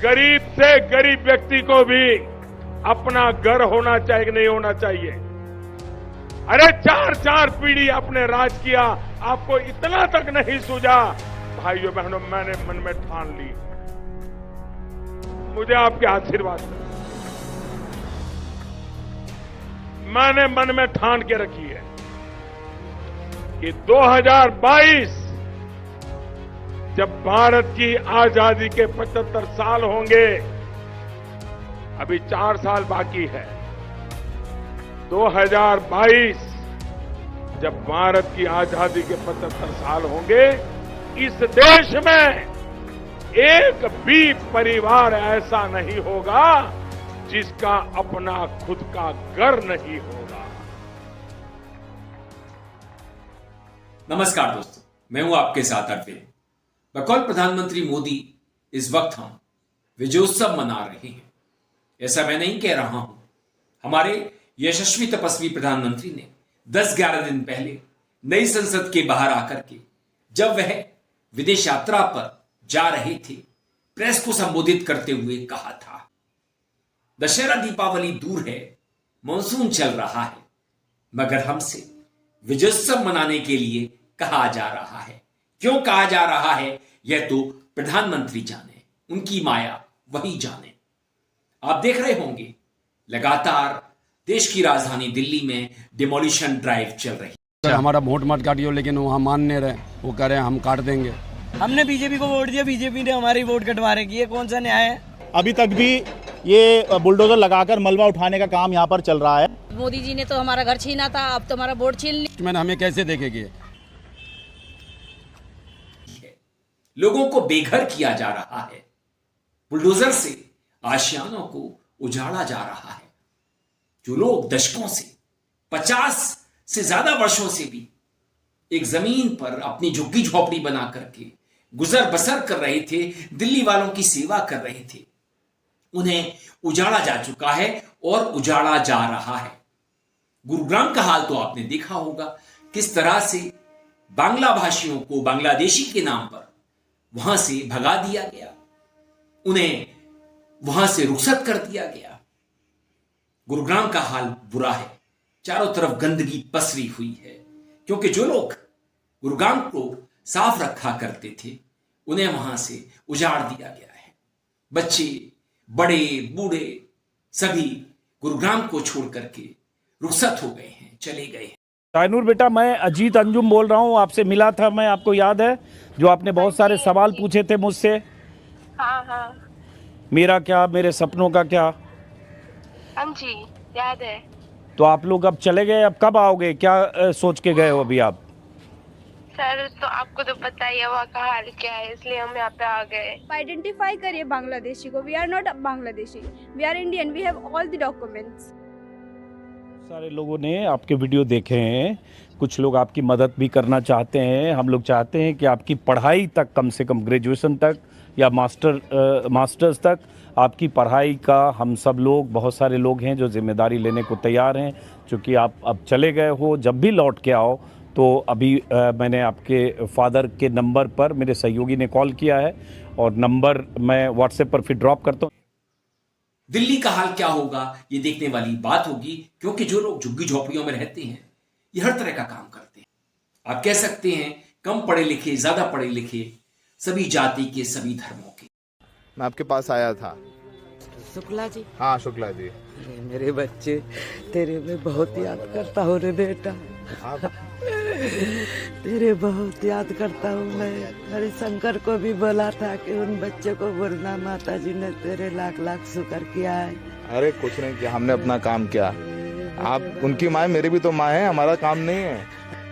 गरीब से गरीब व्यक्ति को भी अपना घर होना चाहिए कि नहीं होना चाहिए। अरे 4 पीढ़ी आपने राज किया, आपको इतना तक नहीं सूझा। भाइयों बहनों, मैंने मन में ठान ली, मुझे आपके आशीर्वाद चाहिए। मैंने मन में ठान के रखी है कि 2022 जब भारत की आजादी के 75 साल होंगे, अभी 4 साल बाकी है। 2022 जब भारत की आजादी के 75 साल होंगे, इस देश में एक भी परिवार ऐसा नहीं होगा जिसका अपना खुद का घर नहीं होगा। नमस्कार दोस्तों, मैं हूं आपके साथ अरविंद। बकौल प्रधानमंत्री मोदी इस वक्त हम विजयोत्सव मना रहे हैं। ऐसा मैं नहीं कह रहा हूं, हमारे यशस्वी तपस्वी प्रधानमंत्री ने 10-11 दिन पहले नई संसद के बाहर आकर के, जब वह विदेश यात्रा पर जा रहे थे, प्रेस को संबोधित करते हुए कहा था, दशहरा दीपावली दूर है, मानसून चल रहा है, मगर हमसे विजयोत्सव मनाने के लिए कहा जा रहा है। क्यों कहा जा रहा है यह तो प्रधानमंत्री जाने, उनकी माया वही जाने। आप देख रहे होंगे लगातार देश की राजधानी दिल्ली में डिमोलिशन ड्राइव चल रही है। हमारा वोट मत काटियो, लेकिन वहाँ मान नहीं रहे, वो कह रहे हैं हम काट देंगे। हमने बीजेपी को वोट दिया, बीजेपी ने हमारी वोट कटवा रखी है, कौन सा न्याय है? अभी तक भी ये बुलडोजर लगाकर मलबा उठाने का काम यहाँ पर चल रहा है। मोदी जी ने तो हमारा घर छीना था, अब तो हमारा वोट छीन लिया। मैंने हमें कैसे देखेगी? लोगों को बेघर किया जा रहा है, बुलडोजर से आशियानों को उजाड़ा जा रहा है। जो लोग दशकों से, 50 से ज्यादा वर्षों से भी एक जमीन पर अपनी झुग्गी झोपड़ी बना करके गुजर बसर कर रहे थे, दिल्ली वालों की सेवा कर रहे थे, उन्हें उजाड़ा जा चुका है और उजाड़ा जा रहा है। गुरुग्राम का हाल तो आपने देखा होगा, किस तरह से बांग्ला भाषियों को बांग्लादेशी के नाम पर वहां से भगा दिया गया, उन्हें वहां से रुखसत कर दिया गया। गुरुग्राम का हाल बुरा है, चारों तरफ गंदगी पसरी हुई है, क्योंकि जो लोग गुरुग्राम को साफ रखा करते थे, उन्हें वहां से उजाड़ दिया गया है। बच्चे, बड़े, बूढ़े सभी गुरुग्राम को छोड़ करके रुखसत हो गए हैं, चले गए हैं। तायनूर बेटा, मैं अजीत अंजुम बोल रहा हूँ, आपसे मिला था मैं, आपको याद है? जो आपने बहुत सारे सवाल पूछे थे मुझसे। हाँ। मेरा क्या, मेरे सपनों का क्या? हाँ जी, याद है। तो आप लोग अब चले गए, अब कब आओगे? क्या सोच के गए हो अभी आप? सर, तो आपको तो पता ही है वहाँ का हाल क्या है, इसलिए हम यहाँ पे आ गए। आइडेंटिफाई करिए बांग्लादेशी को। We are not Bangladeshi, we are Indian, we have all the documents. सारे लोगों ने आपके वीडियो देखे हैं, कुछ लोग आपकी मदद भी करना चाहते हैं। हम लोग चाहते हैं कि आपकी पढ़ाई तक, कम से कम ग्रेजुएशन तक या मास्टर्स तक आपकी पढ़ाई का हम सब लोग, बहुत सारे लोग हैं जो जिम्मेदारी लेने को तैयार हैं। चूँकि आप अब चले गए हो, जब भी लौट के आओ तो अभी मैंने आपके फादर के नंबर पर मेरे सहयोगी ने कॉल किया है और नंबर मैं व्हाट्सएप पर फिर ड्रॉप करता हूँ। दिल्ली का हाल क्या होगा ये देखने वाली बात होगी, क्योंकि जो लोग झुग्गी झोपड़ियों में रहते हैं, ये हर तरह का काम करते हैं। आप कह सकते हैं कम पढ़े लिखे, ज्यादा पढ़े लिखे, सभी जाति के, सभी धर्मों के। मैं आपके पास आया था। शुक्ला जी? हाँ, शुक्ला जी। मेरे बच्चे, तेरे में बहुत याद करता हूँ रे बेटा। तेरे बहुत याद करता हूँ मैं। अरे शंकर को भी बोला था कि उन बच्चों को बोलना माता जी ने तेरे लाख लाख शुक्र किया है। अरे कुछ नहीं किया, हमने अपना काम किया। आप उनकी माँ, मेरी भी तो माँ है, हमारा काम नहीं है।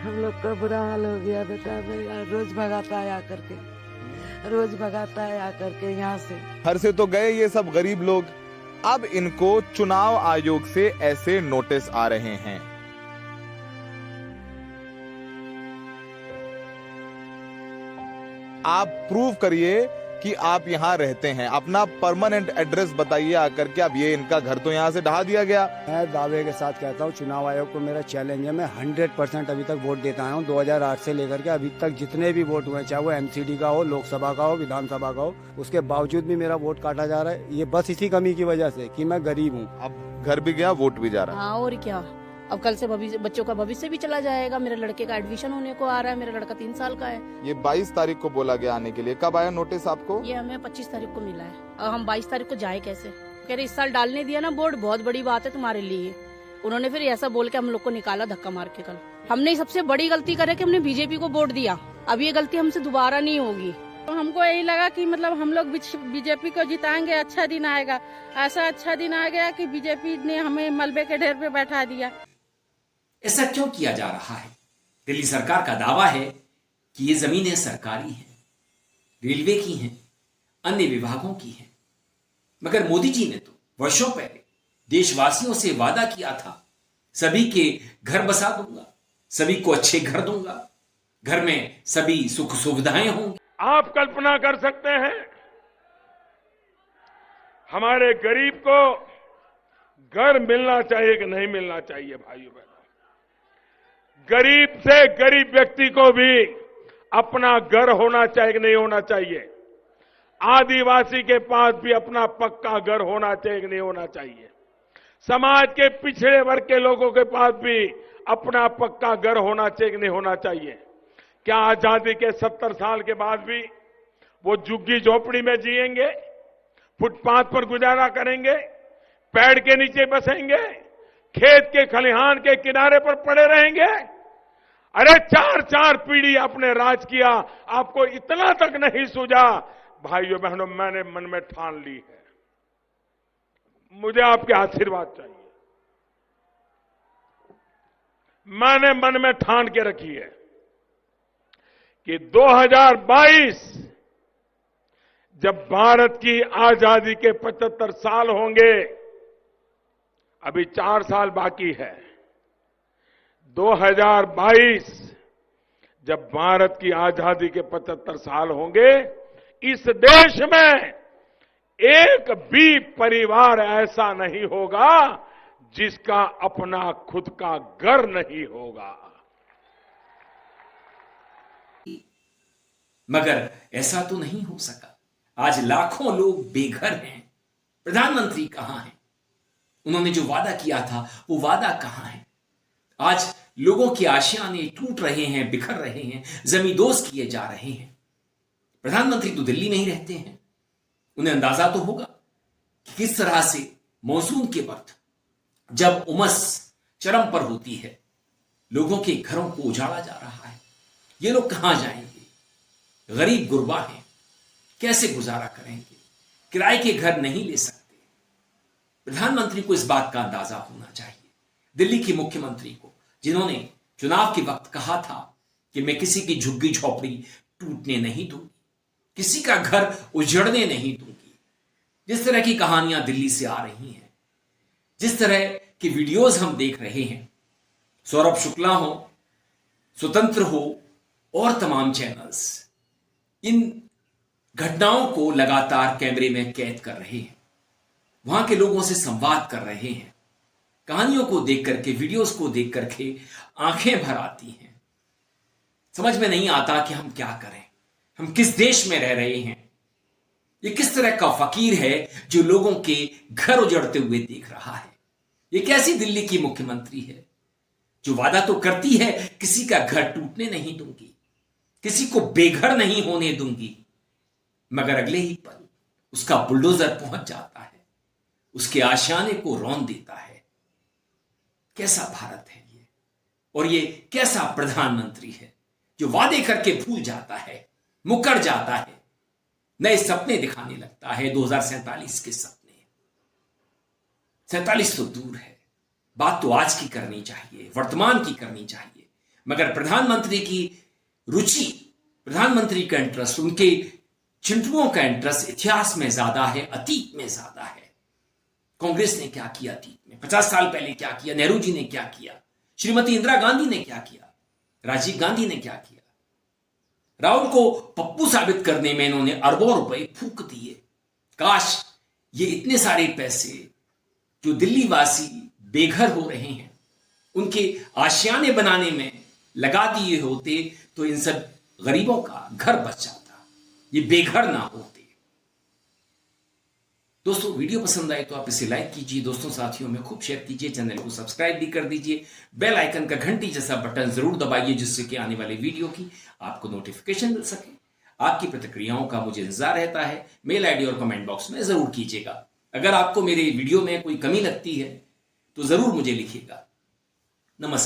हम लोग का बुरा हाल हो गया बेटा, मैं रोज भगाता है आकर के, रोज भगाता है आकर के यहाँ से। घर से तो गए ये सब गरीब लोग, अब इनको चुनाव आयोग से ऐसे नोटिस आ रहे हैं। आप प्रूव करिए कि आप यहाँ रहते हैं, अपना परमानेंट एड्रेस बताइए आकर के। अब ये इनका घर तो यहाँ से ढहा दिया गया। मैं दावे के साथ कहता हूँ, चुनाव आयोग को मेरा चैलेंज है, मैं 100% अभी तक वोट देता हूँ। 2008 से लेकर के अभी तक जितने भी वोट हुए, चाहे वो एमसीडी का हो, लोकसभा का हो, विधानसभा का हो, उसके बावजूद भी मेरा वोट काटा जा रहा है। ये बस इसी कमी की वजह से कि मैं गरीब हूँ। अब घर भी गया, वोट भी जा रहा है। हाँ और क्या, अब कल से बच्चों का भविष्य भी चला जाएगा। मेरे लड़के का एडमिशन होने को आ रहा है, मेरा लड़का 3 साल का है। ये 22 तारीख को बोला गया आने के लिए, कब आया नोटिस आपको? ये हमें 25 तारीख को मिला है। अब हम 22 तारीख को जाए कैसे? कह रहे इस साल डालने दिया ना बोर्ड, बहुत बड़ी बात है तुम्हारे लिए। उन्होंने फिर ऐसा बोल के हम लोग को निकाला धक्का मार के। कल हमने सबसे बड़ी गलती करे कि हमने बीजेपी को वोट दिया। अब ये गलती हमसे दोबारा नहीं होगी। तो हमको यही लगा कि मतलब हम लोग बीजेपी को जिताएंगे, अच्छा दिन आएगा। ऐसा अच्छा दिन आ गया कि बीजेपी ने हमें मलबे के ढेर पे बैठा दिया। ऐसा क्यों किया जा रहा है? दिल्ली सरकार का दावा है कि ये जमीनें सरकारी हैं, रेलवे की हैं, अन्य विभागों की हैं। मगर मोदी जी ने तो वर्षों पहले देशवासियों से वादा किया था, सभी के घर बसा दूंगा, सभी को अच्छे घर दूंगा, घर में सभी सुख सुविधाएं होंगी। आप कल्पना कर सकते हैं, हमारे गरीब को घर मिलना चाहिए कि नहीं मिलना चाहिए? भाइयों बहनों, गरीब से गरीब व्यक्ति को भी अपना घर होना चाहिए कि नहीं होना चाहिए? आदिवासी के पास भी अपना पक्का घर होना चाहिए कि नहीं होना चाहिए? समाज के पिछड़े वर्ग के लोगों के पास भी अपना पक्का घर होना चाहिए कि नहीं होना चाहिए? क्या आजादी के 70 साल के बाद भी वो झुग्गी झोपड़ी में जिएंगे, फुटपाथ पर गुजारा करेंगे, पेड़ के नीचे बसेंगे, खेत के खलिहान के किनारे पर पड़े रहेंगे? अरे 4 पीढ़ी आपने राज किया, आपको इतना तक नहीं सूझा? भाइयों बहनों, मैंने मन में ठान ली है, मुझे आपके आशीर्वाद चाहिए। मैंने मन में ठान के रखी है कि 2022 जब भारत की आजादी के 75 साल होंगे, अभी 4 साल बाकी है, 2022 जब भारत की आजादी के 75 साल होंगे, इस देश में एक भी परिवार ऐसा नहीं होगा जिसका अपना खुद का घर नहीं होगा। मगर ऐसा तो नहीं हो सका। आज लाखों लोग बेघर हैं। प्रधानमंत्री कहां हैं? उन्होंने जो वादा किया था वो वादा कहां है? आज लोगों की आशियाने टूट रहे हैं, बिखर रहे हैं, जमींदोज किए जा रहे हैं। प्रधानमंत्री तो दिल्ली में ही रहते हैं, उन्हें अंदाजा तो होगा कि किस तरह से मॉनसून के वक्त जब उमस चरम पर होती है, लोगों के घरों को उजाड़ा जा रहा है। ये लोग कहां जाएंगे? गरीब गुरबा हैं, कैसे गुजारा करेंगे? किराए के घर नहीं ले सकते। प्रधानमंत्री को इस बात का अंदाजा होना चाहिए। दिल्ली की मुख्यमंत्री को, जिन्होंने चुनाव के वक्त कहा था कि मैं किसी की झुग्गी झोपड़ी टूटने नहीं दूंगी, किसी का घर उजड़ने नहीं दूंगी। जिस तरह की कहानियां दिल्ली से आ रही हैं, जिस तरह की वीडियोस हम देख रहे हैं, सौरभ शुक्ला हो, स्वतंत्र हो और तमाम चैनल्स इन घटनाओं को लगातार कैमरे में कैद कर रहे हैं, वहां के लोगों से संवाद कर रहे हैं। कहानियों को देख करके, वीडियोस को देख करके आंखें भर आती हैं। समझ में नहीं आता कि हम क्या करें, हम किस देश में रह रहे हैं। ये किस तरह का फकीर है जो लोगों के घर उजड़ते हुए देख रहा है? ये कैसी दिल्ली की मुख्यमंत्री है जो वादा तो करती है किसी का घर टूटने नहीं दूंगी, किसी को बेघर नहीं होने दूंगी, मगर अगले ही पल उसका बुलडोजर पहुंच जाता है, उसके आशियाने को रौंद देता है। कैसा भारत है ये? और ये कैसा प्रधानमंत्री है जो वादे करके भूल जाता है, मुकर जाता है, नए सपने दिखाने लगता है। 2047 के सपने, 47 तो दूर है, बात तो आज की करनी चाहिए, वर्तमान की करनी चाहिए। मगर प्रधानमंत्री की रुचि, प्रधानमंत्री का इंटरेस्ट, उनके चिंटुओं का इंटरेस्ट इतिहास में ज्यादा है, अतीत में ज्यादा है। कांग्रेस ने क्या किया अतीत में, 50 साल पहले क्या किया, नेहरू जी ने क्या किया, श्रीमती इंदिरा गांधी ने क्या किया, राजीव गांधी ने क्या किया। राहुल को पप्पू साबित करने में इन्होंने अरबों रुपए फूंक दिए। काश ये इतने सारे पैसे जो दिल्ली वासी बेघर हो रहे हैं उनके आशियाने बनाने में लगा दिए होते तो इन सब गरीबों का घर बच जाता, ये बेघर ना होते। दोस्तों वीडियो पसंद आए तो आप इसे लाइक कीजिए, दोस्तों साथियों में खूब शेयर कीजिए, चैनल को सब्सक्राइब भी कर दीजिए, बेल आइकन का घंटी जैसा बटन जरूर दबाइए जिससे कि आने वाले वीडियो की आपको नोटिफिकेशन मिल सके। आपकी प्रतिक्रियाओं का मुझे इंतजार रहता है, मेल आईडी और कमेंट बॉक्स में जरूर कीजिएगा। अगर आपको मेरे वीडियो में कोई कमी लगती है तो जरूर मुझे लिखिएगा। नमस्कार।